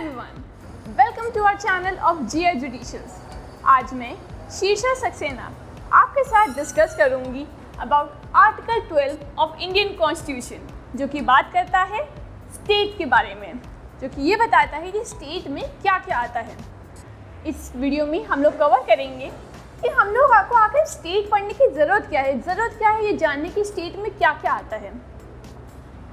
everyone, welcome to our channel of GI Judicials। आज मैं शीर्षा सक्सेना आपके साथ डिस्कस करूंगी about article 12 of Indian constitution, जो कि बात करता है स्टेट के बारे में, जो कि ये बताता है कि स्टेट में क्या क्या आता है। इस वीडियो में हम लोग कवर करेंगे कि हम लोग आपको आखिर स्टेट पढ़ने की ज़रूरत क्या है ये जानने की स्टेट में क्या क्या आता है।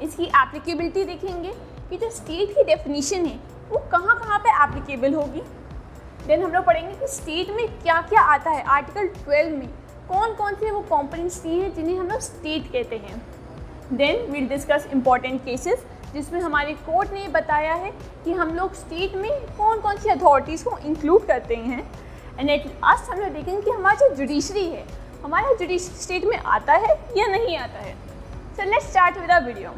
इसकी एप्लीकेबिलिटी देखेंगे कि जो स्टेट की डेफिनेशन है वो कहाँ पे एप्लीकेबल होगी। देन हम लोग पढ़ेंगे कि स्टेट में क्या क्या आता है। आर्टिकल 12 में कौन कौन से वो कॉम्पोनेंट्स हैं जिन्हें हम लोग स्टेट कहते हैं। Then we'll discuss important cases जिसमें हमारे कोर्ट ने बताया है कि हम लोग स्टेट में कौन कौन सी अथॉरिटीज़ को इंक्लूड करते हैं। एंड एट लास्ट हम लोग देखेंगे कि हमारा जो जुडिशरी है, हमारा जुडिशरी स्टेट में आता है या नहीं आता है। सो let's start with a video.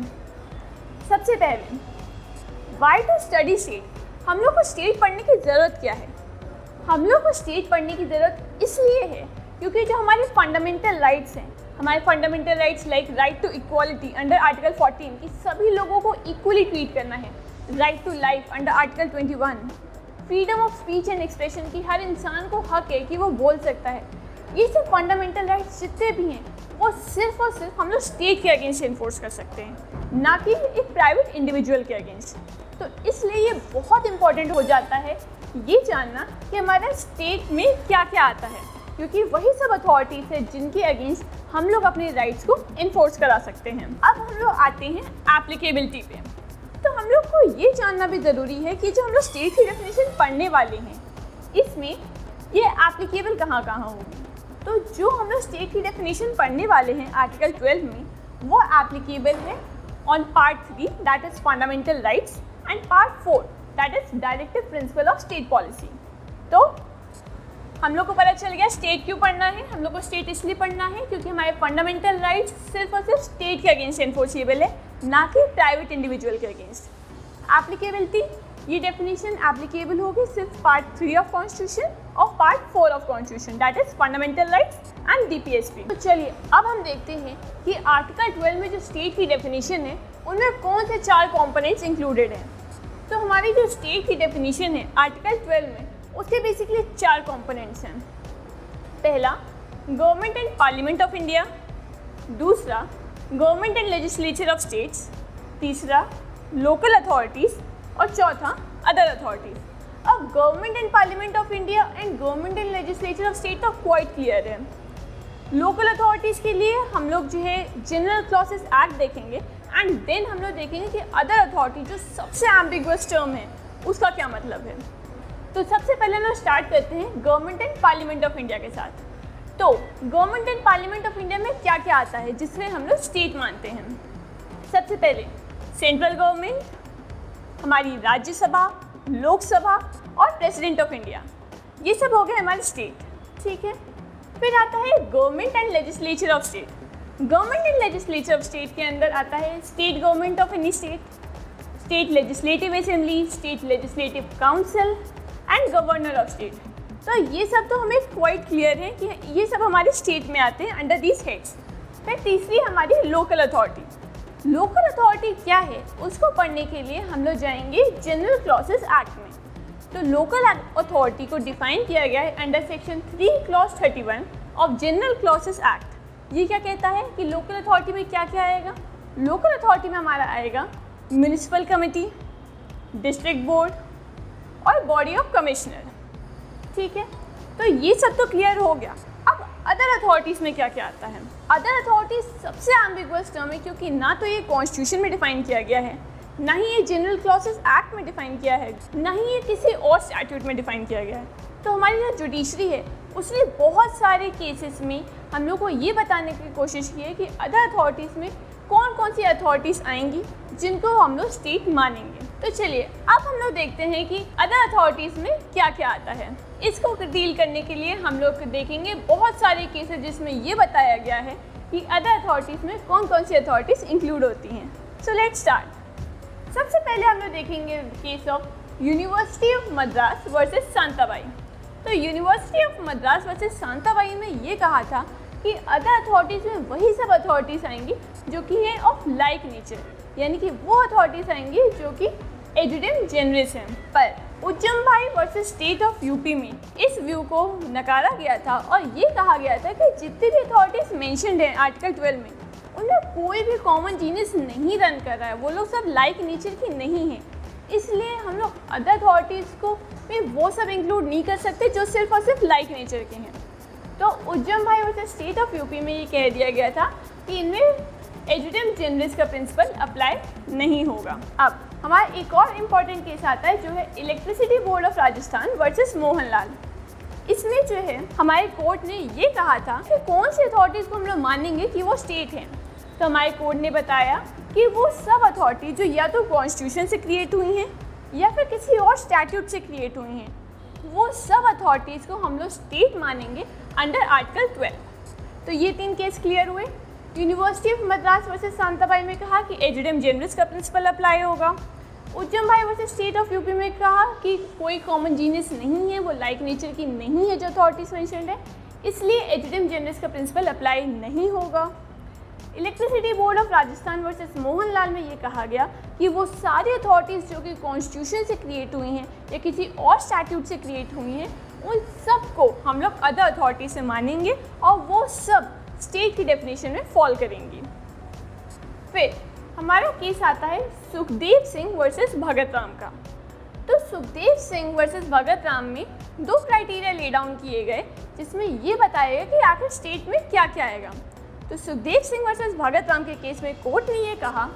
सबसे पहले वाई टू स्टडी स्टेट। हम लोग को स्टेट पढ़ने की ज़रूरत क्या है? हम लोग को स्टेट पढ़ने की ज़रूरत इसलिए है क्योंकि जो हमारे फंडामेंटल राइट्स हैं, हमारे fundamental rights like right to equality under article 14 कि सभी लोगों को इक्वली ट्रीट करना है, right to life under article 21, freedom of speech and expression की हर इंसान को हक है कि वो बोल सकता है। ये सब फंडामेंटल राइट्स जितने भी हैं वो सिर्फ और सिर्फ हम लोग स्टेट के अगेंस्ट इन्फोर्स कर सकते हैं, ना कि एक प्राइवेट इंडिविजुअल के अगेंस्ट। तो इसलिए ये बहुत इंपॉर्टेंट हो जाता है ये जानना कि हमारा स्टेट में क्या क्या आता है, क्योंकि वही सब अथॉरिटीज़ है जिनके अगेंस्ट हम लोग अपने राइट्स को इन्फोर्स करा सकते हैं। अब हम लोग आते हैं एप्लीकेबिलिटी पे। तो हम लोग को ये जानना भी ज़रूरी है कि जो हम लोग स्टेट की डेफिनेशन पढ़ने वाले हैं इसमें ये एप्लीकेबल कहाँ होगी। तो जो हम लोग स्टेट की डेफिनेशन पढ़ने वाले हैं आर्टिकल 12 में, वो एप्लीकेबल है on part 3 that is fundamental rights and part 4 that is directive principle of state policy. तो हम लोग को पता चल गया स्टेट क्यों पढ़ना है। हम लोग को स्टेट इसलिए पढ़ना है क्योंकि हमारे फंडामेंटल राइट्स सिर्फ और सिर्फ स्टेट के अगेंस्ट एनफोर्सेबल है, ना कि प्राइवेट इंडिविजुअल के अगेंस्ट। एप्लीकेबिलिटी, ये डेफिनेशन एप्लीकेबल होगी सिर्फ पार्ट 3 ऑफ कॉन्स्टिट्यूशन और part 4 of constitution that is fundamental rights and DPSP. तो चलिए अब हम देखते हैं कि आर्टिकल 12 में जो स्टेट की डेफिनेशन है उनमें कौन से 4 कॉम्पोनेंट्स इंक्लूडेड हैं। तो हमारी जो स्टेट की डेफिनेशन है आर्टिकल 12 में, उसके बेसिकली 4 कॉम्पोनेंट्स हैं। पहला, government and parliament of India. दूसरा, government and legislature of states. तीसरा, लोकल अथॉरिटीज़। और चौथा, अदर अथॉरिटीज़। अब government and parliament of India and government and legislature of state तो क्वाइट क्लियर है। लोकल अथॉरिटीज़ के लिए हम लोग जो है जनरल क्लॉसेस एक्ट देखेंगे एंड देन हम लोग देखेंगे कि अदर अथॉरिटी जो सबसे एम्बिगुअस टर्म है उसका क्या मतलब है। तो सबसे पहले हम स्टार्ट करते हैं government and parliament of India के साथ। तो government and parliament of India में क्या क्या आता है जिसमें हम लोग स्टेट मानते हैं। सबसे पहले सेंट्रल गवर्नमेंट, हमारी राज्यसभा, लोकसभा और प्रेसिडेंट ऑफ इंडिया, ये सब हो गए हमारे स्टेट। ठीक है, फिर आता है government and legislature of state. Government and legislature of state के अंदर आता है state government of any state, state legislative assembly, state legislative council and governor of state. तो ये सब तो हमें क्वाइट क्लियर है कि ये सब हमारे स्टेट में आते हैं अंडर दीज हेड्स। फिर तीसरी हमारी लोकल अथॉरिटी। लोकल अथॉरिटी क्या है उसको पढ़ने के लिए हम लोग जाएंगे जनरल क्लॉसेस एक्ट में। तो लोकल अथॉरिटी को डिफाइन किया गया है under section 3 clause 31 of general clauses act. ये क्या कहता है कि लोकल अथॉरिटी में क्या क्या आएगा। लोकल अथॉरिटी में हमारा आएगा म्यूनिसिपल कमेटी, डिस्ट्रिक्ट बोर्ड और बॉडी ऑफ कमिश्नर। ठीक है, तो ये सब तो क्लियर हो गया। अब अदर अथॉरिटीज़ में क्या क्या आता है। अदर अथॉरिटीज़ सबसे एम्बिगुअस टर्म है क्योंकि ना तो ये कॉन्स्टिट्यूशन में डिफाइन किया गया है, ना ही ये जनरल क्लॉसेस एक्ट में डिफाइन किया है, ना ही ये किसी और स्टैट्यूट में डिफाइन किया गया है। तो हमारी जो जुडिशरी है उसने बहुत सारे केसेस में हम लोग को ये बताने की कोशिश की है कि अदर अथॉरिटीज़ में कौन कौन सी अथॉरिटीज़ आएंगी जिनको हम लोग स्टेट मानेंगे। तो चलिए अब हम लोग देखते हैं कि अदर अथॉरिटीज़ में क्या क्या आता है। इसको डील करने के लिए हम लोग देखेंगे बहुत सारे केसेस जिसमें ये बताया गया है कि अदर अथॉरिटीज़ में कौन कौन सी अथॉरिटीज़ इंक्लूड होती हैं। So let's start. सबसे पहले हम लोग देखेंगे case of university of Madras versus Shantabai. तो university of Madras versus Shantabai में ये कहा था कि अदर अथॉरिटीज़ में वही सब अथॉरिटीज़ आएंगी जो कि है ऑफ लाइक नेचर, यानी कि वो अथॉरिटीज़ आएंगी जो कि एजुडेम जेनरिस है। पर उज्जम भाई वर्सेस स्टेट ऑफ यूपी में इस व्यू को नकारा गया था और ये कहा गया था कि जितनी भी अथॉरिटीज मेंशन्ड हैं आर्टिकल 12 में, उनमें कोई भी कॉमन जीनियस नहीं रन कर रहा है, वो लोग सब लाइक नेचर की नहीं है। इसलिए हम लोग अदर अथॉरिटीज़ को भी वो सब इंक्लूड नहीं कर सकते जो सिर्फ और सिर्फ लाइक नेचर के हैं। तो उज्जम भाई वर्सेस स्टेट ऑफ यूपी में ये कह दिया गया था कि इनमें एजुडेम जेनरिस का प्रिंसिपल अप्लाई नहीं होगा। अब हमारा एक और इम्पॉर्टेंट केस आता है जो है electricity board of Rajasthan versus Mohanlal. इसमें जो है हमारे कोर्ट ने ये कहा था कि कौन सी अथॉरिटीज़ को हम लोग मानेंगे कि वो स्टेट हैं। तो हमारे कोर्ट ने बताया कि वो सब अथॉरिटी जो या तो कॉन्स्टिट्यूशन से क्रिएट हुई हैं या फिर किसी और स्टैट्यूट से क्रिएट हुई हैं, वो सब अथॉरिटीज़ को हम लोग स्टेट मानेंगे अंडर आर्टिकल 12। तो ये 3 केस क्लियर हुए। University of Madras versus Shantabai में कहा कि एजुडेम जेनरिस का प्रिंसिपल अप्लाई होगा। उज्जम भाई वर्सेस स्टेट ऑफ यूपी में कहा कि कोई कॉमन जीनियस नहीं है, वो लाइक नेचर की नहीं है जो अथॉरिटीज़ मेंशन्ड है, इसलिए एजुडेम जेनरिस का प्रिंसिपल अप्लाई नहीं होगा। Electricity board of Rajasthan versus Mohanlal में ये कहा गया कि वो सारी अथॉरिटीज़ जो कि कॉन्स्टिट्यूशन से क्रिएट हुई हैं या किसी और स्टैट्यूट से क्रिएट हुई हैं, उन सब को हम लोग अदर अथॉरिटी से मानेंगे और वो सब स्टेट की डेफिनेशन में फॉल करेंगी। फिर हमारा केस आता है सुखदेव सिंह वर्सेस भगत राम का। तो सुखदेव सिंह वर्सेस भगत राम में 2 क्राइटेरिया ले डाउन किए गए जिसमें ये बताया गया कि आखिर स्टेट में क्या क्या आएगा। तो सुखदेव सिंह वर्सेस भगत राम के केस में कोर्ट ने ये कहा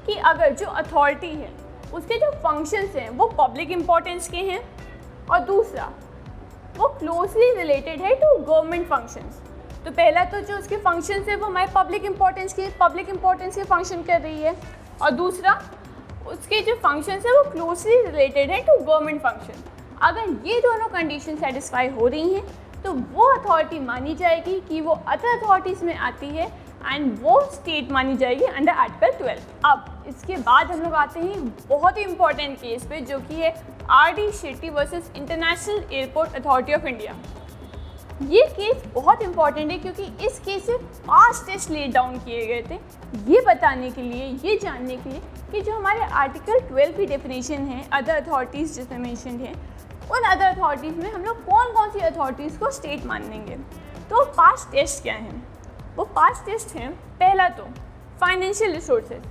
कि अगर जो अथॉरिटी है उसके जो फंक्शंस हैं वो पब्लिक इम्पोर्टेंस के हैं और दूसरा वो क्लोजली रिलेटेड है टू गवर्नमेंट फंक्शंस। तो पहला तो जो उसके फंक्शंस है वो हमारे पब्लिक इंपॉर्टेंस के फंक्शन कर रही है और दूसरा उसके जो फंक्शंस है वो क्लोजली रिलेटेड है टू गवर्नमेंट फंक्शन। अगर ये दोनों कंडीशन सेटिस्फाई हो रही हैं तो वो अथॉरिटी मानी जाएगी कि वो अदर अथॉरिटीज़ में आती है एंड वो स्टेट मानी जाएगी अंडर आर्टिकल 12। अब इसके बाद हम लोग आते हैं बहुत ही इंपॉर्टेंट केस पे जो कि है RD. Shetty versus international airport authority of India. ये केस बहुत इंपॉर्टेंट है क्योंकि इस केस से 5 टेस्ट लेट डाउन किए गए थे ये बताने के लिए, ये जानने के लिए कि जो हमारे आर्टिकल 12 की डेफिनेशन है अदर अथॉरिटीज़ जिसमें मेंशन्ड है, उन अदर अथॉरिटीज़ में हम लोग कौन कौन सी अथॉरिटीज़ को स्टेट मानेंगे। तो 5 टेस्ट क्या हैं? वो 5 टेस्ट हैं। पहला तो फाइनेंशियल रिसोर्सेज।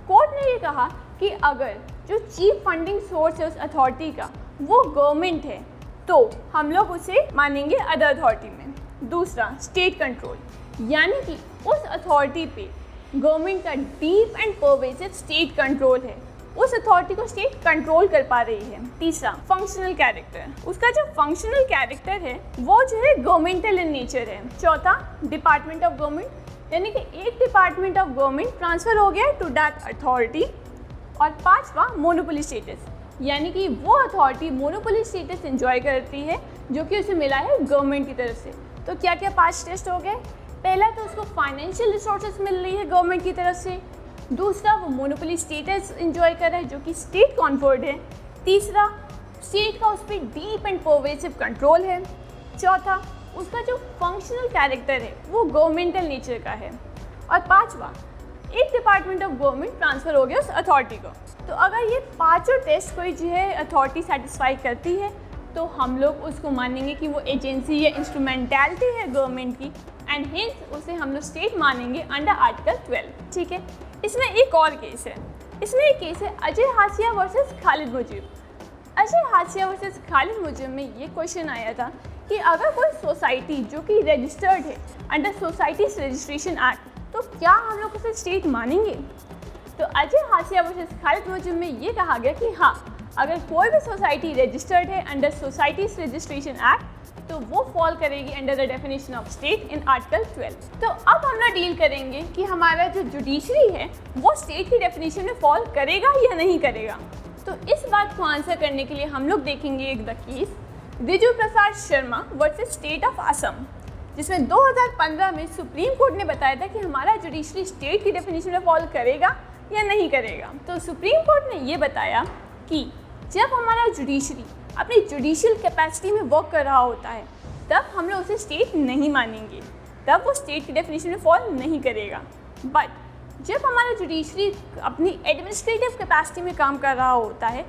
कोर्ट ने ये कहा कि अगर जो चीफ फंडिंग सोर्स है उस अथॉरिटी का वो गवर्नमेंट है तो हम लोग उसे मानेंगे अदर अथॉरिटी में। दूसरा स्टेट कंट्रोल, यानी कि उस अथॉरिटी पे गवर्नमेंट का deep and pervasive state control है, उस अथॉरिटी को स्टेट कंट्रोल कर पा रही है। तीसरा फंक्शनल कैरेक्टर, उसका जो फंक्शनल कैरेक्टर है वो जो है गवर्नमेंटल इन नेचर है। चौथा डिपार्टमेंट ऑफ गवर्नमेंट, यानी कि एक डिपार्टमेंट ऑफ गवर्नमेंट ट्रांसफ़र हो गया टू दैट अथॉरिटी। और पांचवा मोनोपोली स्टेटस, यानी कि वो अथॉरिटी मोनोपोली स्टेटस एंजॉय करती है जो कि उसे मिला है गवर्नमेंट की तरफ से। तो क्या क्या 5 टेस्ट हो गए? पहला तो उसको फाइनेंशियल रिसोर्सेज मिल रही है गवर्नमेंट की तरफ से। दूसरा वो मोनोपोली स्टेटस एंजॉय कर रहा है जो कि स्टेट कॉन्फर्ड है। तीसरा स्टेट का उस पर डीप एंड परवेसिव कंट्रोल है। चौथा उसका जो फंक्शनल कैरेक्टर है वो गवर्नमेंटल नेचर का है। और पांचवा एक डिपार्टमेंट ऑफ गवर्नमेंट ट्रांसफ़र हो गया उस अथॉरिटी को। तो अगर ये 5 टेस्ट कोई जो है अथॉरिटी सेटिस्फाई करती है तो हम लोग उसको मानेंगे कि वो एजेंसी या इंस्ट्रूमेंटैलिटी है गवर्नमेंट की एंड हेंस उसे हम लोग स्टेट मानेंगे अंडर आर्टिकल 12। ठीक है, इसमें एक और केस है। इसमें एक केस है अजय हाशिया वर्सेस खालिद मुजीब। अजय हाशिया वर्सेस खालिद मुजीब में ये क्वेश्चन आया था कि अगर कोई सोसाइटी जो कि रजिस्टर्ड है अंडर सोसाइटीज रजिस्ट्रेशन एक्ट तो क्या हम लोग उसे स्टेट मानेंगे। तो अजय हाशिया वर्सेस खालिद मुजीब में ये कहा गया कि हाँ, अगर कोई भी सोसाइटी रजिस्टर्ड है अंडर सोसाइटीज रजिस्ट्रेशन एक्ट तो वो फॉल करेगी under the definition of state in article 12। तो अब हम लोग डील करेंगे कि हमारा जो जुडिशरी है वो स्टेट की डेफिनेशन में फॉल करेगा या नहीं करेगा। तो इस बात को आंसर करने के लिए हम लोग देखेंगे एक the case Riju Prasad Sharma versus state of Assam, जिसमें 2015 में सुप्रीम कोर्ट ने बताया था कि हमारा जुडिशरी स्टेट की डेफिनेशन में फॉल करेगा या नहीं करेगा। तो सुप्रीम कोर्ट ने ये बताया कि जब हमारा जुडिशरी अपनी जुडिशियल कैपेसिटी में वर्क कर रहा होता है तब हम लोग उसे स्टेट नहीं मानेंगे, तब वो स्टेट की डेफिनेशन में फॉल नहीं करेगा। बट जब हमारा जुडिशरी अपनी एडमिनिस्ट्रेटिव कैपेसिटी में काम कर रहा होता है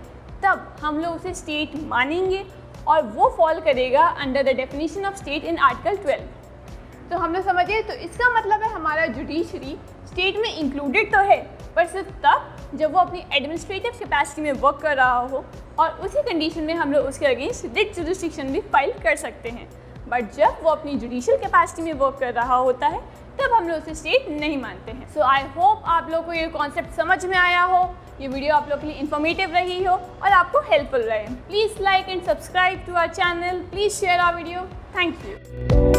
तब हम लोग उसे स्टेट मानेंगे और वो फॉल करेगा under the definition of state in article 12। तो हम लोग समझिए, तो इसका मतलब है हमारा जुडिशरी स्टेट में इंक्लूडेड तो है, पर सिर्फ तब जब वो अपनी एडमिनिस्ट्रेटिव कैपेसिटी में वर्क कर रहा हो, और उसी कंडीशन में हम लोग उसके अगेंस्ट रिट जुरिस्डिक्शन भी फाइल कर सकते हैं। बट जब वो अपनी जुडिशियल कैपेसिटी में वर्क कर रहा होता है तब हम लोग उसे स्टेट नहीं मानते हैं। सो आई होप आप लोग को ये कॉन्सेप्ट समझ में आया हो, ये वीडियो आप लोग के लिए इन्फॉर्मेटिव रही हो और आपको हेल्पफुल रहे। Please like and subscribe to our channel, please share our video. Thank you.